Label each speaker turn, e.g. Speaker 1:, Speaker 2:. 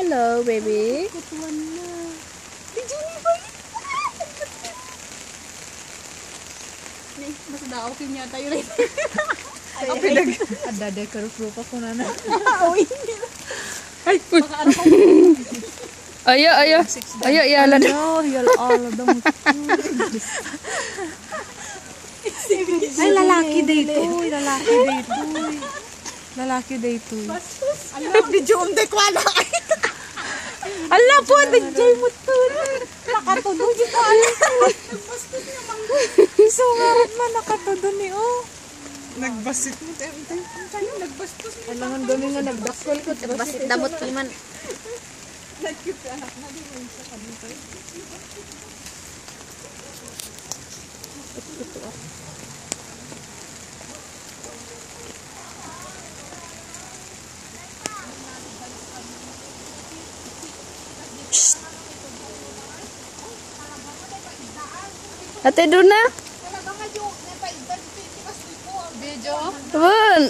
Speaker 1: Hello, baby.
Speaker 2: Kutuan na. Dijuni ba yun? Mas na-okay niya tayo rin.
Speaker 3: Ada keruprupa ko na na.
Speaker 1: Ay, ayo, ayo. Ayo, iyalan.
Speaker 3: Ay, lalaki dito. Lalaki dito.
Speaker 2: Alam, dijum de kwa na.
Speaker 3: Ala po, dijay mo to. Nakatulog dito. So, ngarat man nakatulog ni oh.
Speaker 2: Nagbasit mo. Tayo, nagbastos mo.
Speaker 3: Alangan gano'n nga nagdaskol ko.
Speaker 1: Basit damot iman.
Speaker 2: Nag-cute anak na din mo sa kanito.
Speaker 3: Ito ah.
Speaker 1: Ate Duna.
Speaker 2: Talaga nga yung
Speaker 3: Video?
Speaker 1: Bun.